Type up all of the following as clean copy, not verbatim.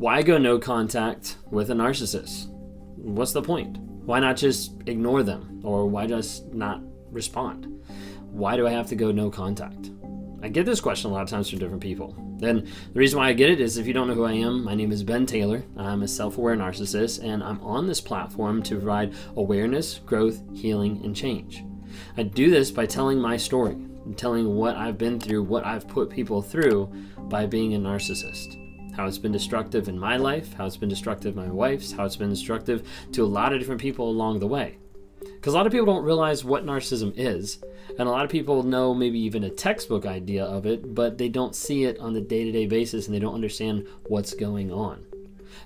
Why go no contact with a narcissist? What's the point? Why not just ignore them? Or why just not respond? Why do I have to go no contact? I get this question a lot of times from different people. And the reason why I get it is, if you don't know who I am, my name is Ben Taylor. I'm a self-aware narcissist, and I'm on this platform to provide awareness, growth, healing, and change. I do this by telling my story, telling what I've been through, what I've put people through by being a narcissist. How it's been destructive in my life, how it's been destructive in my wife's, how it's been destructive to a lot of different people along the way. Because a lot of people don't realize what narcissism is, and a lot of people know maybe even a textbook idea of it, but they don't see it on the day-to-day basis, and they don't understand what's going on.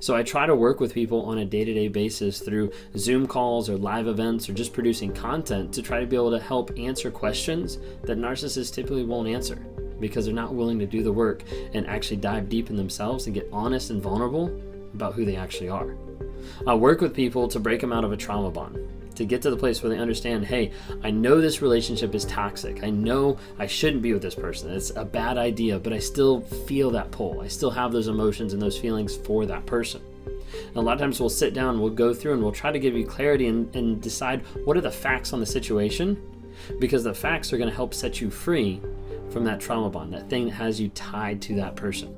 So I try to work with people on a day-to-day basis through Zoom calls or live events or just producing content to try to be able to help answer questions that narcissists typically won't answer, because they're not willing to do the work and actually dive deep in themselves and get honest and vulnerable about who they actually are. I work with people to break them out of a trauma bond, to get to the place where they understand, hey, I know this relationship is toxic. I know I shouldn't be with this person. It's a bad idea, but I still feel that pull. I still have those emotions and those feelings for that person. And a lot of times we'll sit down, we'll go through, and we'll try to give you clarity and decide what are the facts on the situation, because the facts are going to help set you free from that trauma bond, that thing that has you tied to that person.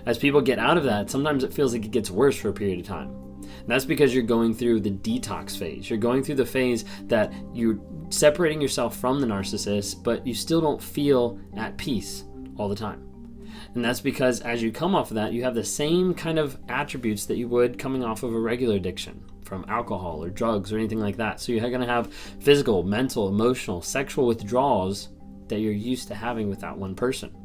As people get out of that, sometimes it feels like it gets worse for a period of time. And that's because you're going through the detox phase. You're going through the phase that you're separating yourself from the narcissist, but you still don't feel at peace all the time. And that's because as you come off of that, you have the same kind of attributes that you would coming off of a regular addiction from alcohol or drugs or anything like that. So you're going to have physical, mental, emotional, sexual withdrawals that you're used to having with that one person.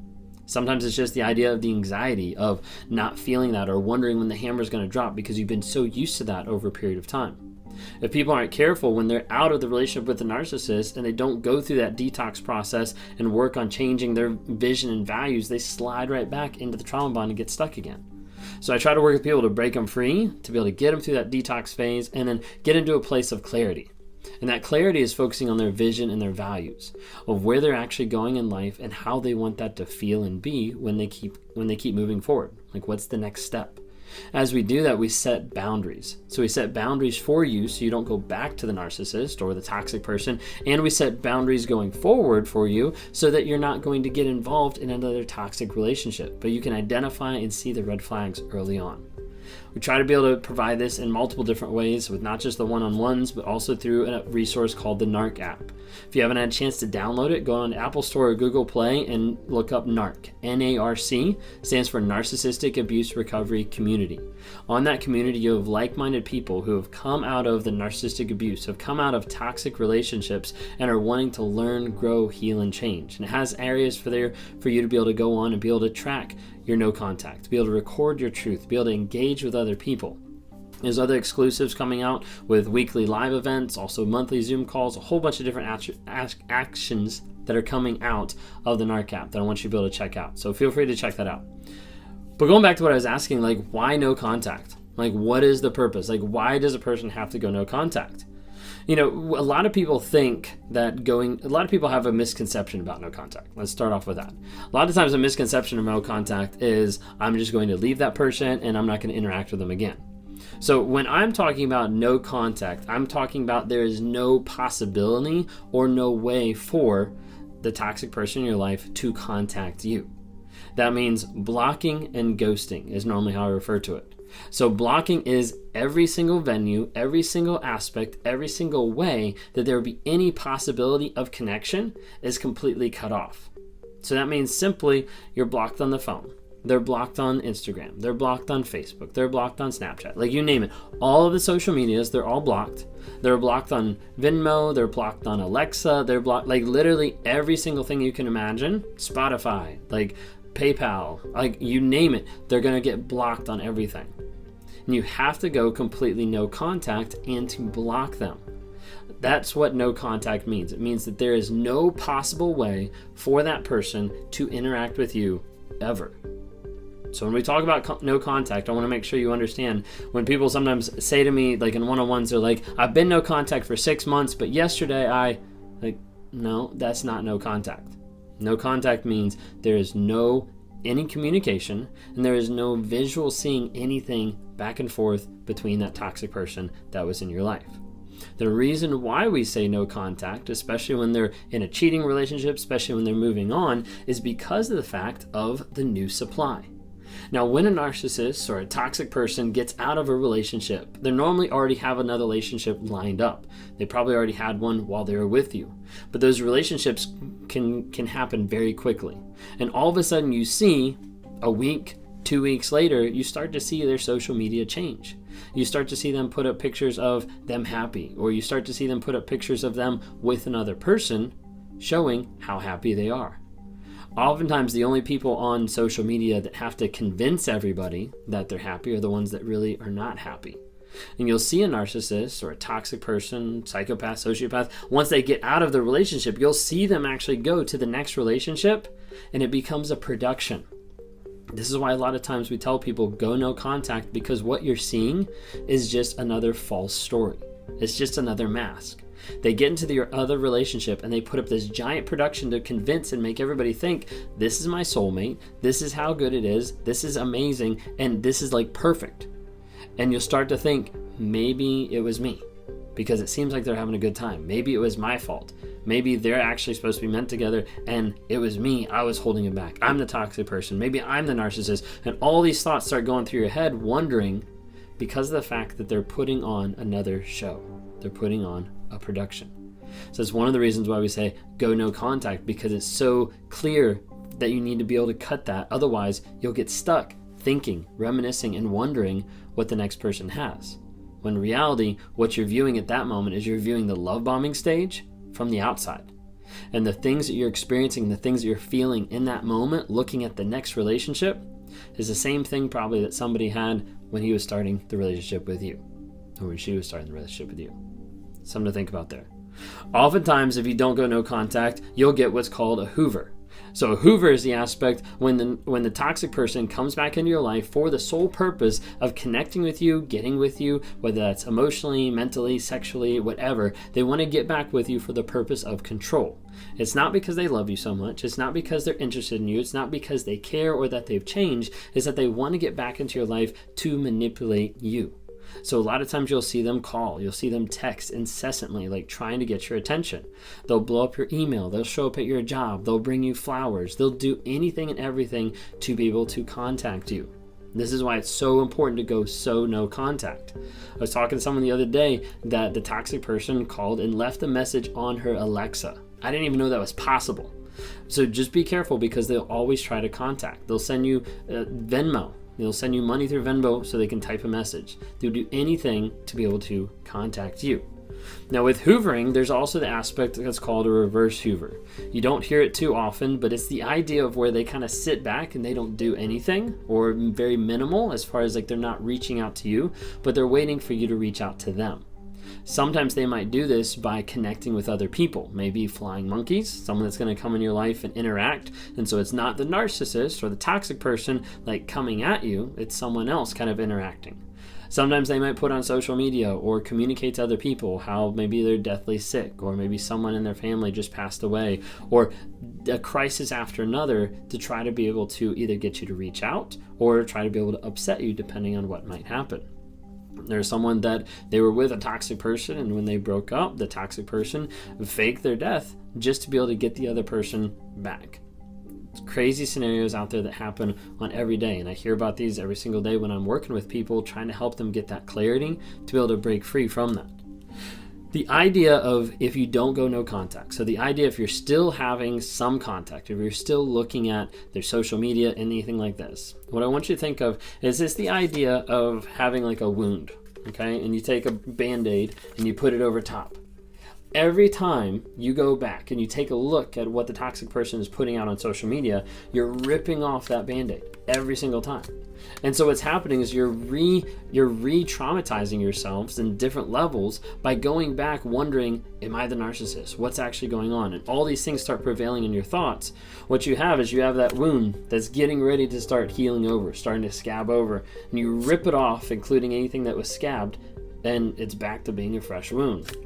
Sometimes it's just the idea of the anxiety of not feeling that or wondering when the hammer is going to drop, because you've been so used to that over a period of time. If people aren't careful, when they're out of the relationship with the narcissist and they don't go through that detox process and work on changing their vision and values, they slide right back into the trauma bond and get stuck again. So I try to work with people to break them free, to be able to get them through that detox phase and then get into a place of clarity. And that clarity is focusing on their vision and their values of where they're actually going in life and how they want that to feel and be when they keep moving forward. Like, what's the next step? As we do that, we set boundaries. So we set boundaries for you so you don't go back to the narcissist or the toxic person. And we set boundaries going forward for you so that you're not going to get involved in another toxic relationship, but you can identify and see the red flags early on. We try to be able to provide this in multiple different ways, with not just the one-on-ones, but also through a resource called the NARC app. If you haven't had a chance to download it, go on Apple Store or Google Play and look up NARC. NARC stands for Narcissistic Abuse Recovery Community. On that community, you have like-minded people who have come out of the narcissistic abuse, have come out of toxic relationships, and are wanting to learn, grow, heal, and change. And it has areas for you to be able to go on and be able to track your no contact, be able to record your truth, be able to engage with other people. There's other exclusives coming out with weekly live events, also monthly Zoom calls, a whole bunch of different actions that are coming out of the NARC app that I want you to be able to check out. So feel free to check that out. But going back to what I was asking, like, why no contact? Like, what is the purpose? Like, why does a person have to go no contact? You know, a lot of people think that a lot of people have a misconception about no contact. Let's start off with that. A lot of times a misconception of no contact is, I'm just going to leave that person and I'm not going to interact with them again. So when I'm talking about no contact, I'm talking about there is no possibility or no way for the toxic person in your life to contact you. That means blocking and ghosting is normally how I refer to it. So blocking is every single venue, every single aspect, every single way that there would be any possibility of connection is completely cut off. So that means simply you're blocked on the phone. They're blocked on Instagram. They're blocked on Facebook. They're blocked on Snapchat. Like, you name it. All of the social medias, they're all blocked. They're blocked on Venmo. They're blocked on Alexa. They're blocked, like, literally every single thing you can imagine. Spotify, like PayPal, like, you name it. They're going to get blocked on everything. And you have to go completely no contact and to block them. That's what no contact means. It means that there is no possible way for that person to interact with you ever. So when we talk about no contact, I want to make sure you understand, when people sometimes say to me, like in one-on-ones, they're like, I've been no contact for 6 months, but yesterday no, that's not no contact. No contact means there is no any communication, and there is no visual seeing anything back and forth between that toxic person that was in your life. The reason why we say no contact, especially when they're in a cheating relationship, especially when they're moving on, is because of the fact of the new supply. Now, when a narcissist or a toxic person gets out of a relationship, they normally already have another relationship lined up. They probably already had one while they were with you. But those relationships can happen very quickly. And all of a sudden you see a week, 2 weeks later, you start to see their social media change. You start to see them put up pictures of them happy, or you start to see them put up pictures of them with another person, showing how happy they are. Oftentimes, the only people on social media that have to convince everybody that they're happy are the ones that really are not happy. And you'll see a narcissist or a toxic person, psychopath, sociopath, once they get out of the relationship, you'll see them actually go to the next relationship, and it becomes a production. This is why a lot of times we tell people go no contact, because what you're seeing is just another false story. It's just another mask. They get into their other relationship and they put up this giant production to convince and make everybody think, this is my soulmate, this is how good it is, this is amazing, and this is like perfect. And you'll start to think, maybe it was me, because it seems like they're having a good time. Maybe it was my fault. Maybe they're actually supposed to be meant together and it was me, I was holding it back. I'm the toxic person. Maybe I'm the narcissist. And all these thoughts start going through your head, wondering, because of the fact that they're putting on another show. They're putting on a production. So it's one of the reasons why we say go no contact, because it's so clear that you need to be able to cut that. Otherwise, you'll get stuck thinking, reminiscing, and wondering what the next person has. When in reality, what you're viewing at that moment is you're viewing the love bombing stage from the outside. And the things that you're experiencing, the things that you're feeling in that moment, looking at the next relationship, is the same thing probably that somebody had when he was starting the relationship with you, or when she was starting the relationship with you. Something to think about there. Oftentimes, if you don't go no contact, you'll get what's called a Hoover. So a Hoover is the aspect when the toxic person comes back into your life for the sole purpose of connecting with you, getting with you, whether that's emotionally, mentally, sexually, whatever. They want to get back with you for the purpose of control. It's not because they love you so much. It's not because they're interested in you. It's not because they care or that they've changed. It's that they want to get back into your life to manipulate you. So a lot of times you'll see them call, you'll see them text incessantly, like trying to get your attention. They'll blow up your email, they'll show up at your job, they'll bring you flowers, they'll do anything and everything to be able to contact you. This is why it's so important to go no contact. I was talking to someone the other day that the toxic person called and left a message on her Alexa. I didn't even know that was possible. So just be careful, because they'll always try to contact. They'll send you Venmo. They'll send you money through Venmo so they can type a message. They'll do anything to be able to contact you. Now with hoovering, there's also the aspect that's called a reverse hoover. You don't hear it too often, but it's the idea of where they kind of sit back and they don't do anything, or very minimal as far as like they're not reaching out to you, but they're waiting for you to reach out to them. Sometimes they might do this by connecting with other people, maybe flying monkeys, someone that's going to come in your life and interact. And so it's not the narcissist or the toxic person like coming at you, it's someone else kind of interacting. Sometimes they might put on social media or communicate to other people how maybe they're deathly sick, or maybe someone in their family just passed away, or a crisis after another, to try to be able to either get you to reach out or try to be able to upset you depending on what might happen. There's someone that they were with a toxic person, and when they broke up, the toxic person faked their death just to be able to get the other person back. It's crazy scenarios out there that happen on every day, and I hear about these every single day when I'm working with people, trying to help them get that clarity to be able to break free from that. The idea of if you don't go no contact, so the idea if you're still having some contact, if you're still looking at their social media, anything like this, what I want you to think of is this: the idea of having like a wound, okay? And you take a Band-Aid and you put it over top. Every time you go back and you take a look at what the toxic person is putting out on social media, you're ripping off that Band-Aid every single time. And so what's happening is you're re-traumatizing yourselves in different levels by going back wondering, am I the narcissist? What's actually going on? And all these things start prevailing in your thoughts. What you have is you have that wound that's getting ready to start healing over, starting to scab over, and you rip it off, including anything that was scabbed, and it's back to being a fresh wound.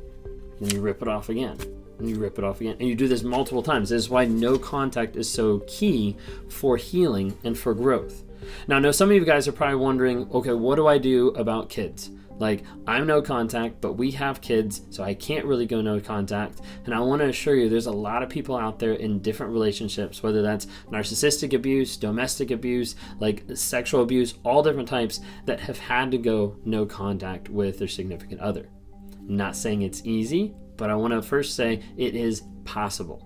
Then you rip it off again. and you rip it off again, and you do this multiple times. This is why no contact is so key for healing and for growth. Now, I know some of you guys are probably wondering, okay, what do I do about kids? Like, I'm no contact, but we have kids, so I can't really go no contact. And I want to assure you, there's a lot of people out there in different relationships, whether that's narcissistic abuse, domestic abuse, like sexual abuse, all different types, that have had to go no contact with their significant other. I'm not saying it's easy, but I want to first say it is possible.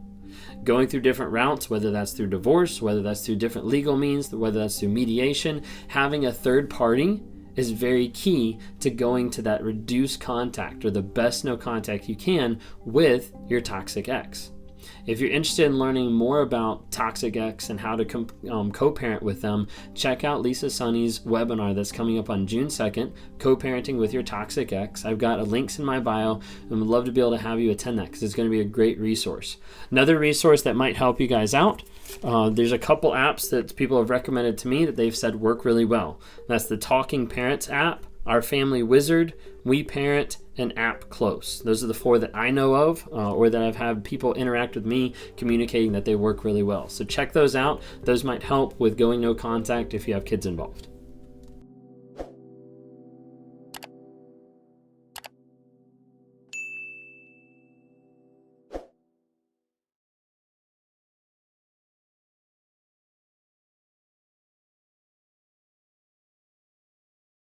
Going through different routes, whether that's through divorce, whether that's through different legal means, whether that's through mediation, having a third party is very key to going to that reduced contact or the best no contact you can with your toxic ex. If you're interested in learning more about toxic ex and how to co-parent with them, check out Lisa Sonny's webinar that's coming up on June 2nd, Co-Parenting with Your Toxic Ex. I've got links in my bio and would love to be able to have you attend that because it's going to be a great resource. Another resource that might help you guys out, there's a couple apps that people have recommended to me that they've said work really well. That's the Talking Parents app, Our Family Wizard, We Parent, and App Close. Those are the 4 that I know of, or that I've had people interact with me communicating that they work really well. So check those out. Those might help with going no contact if you have kids involved.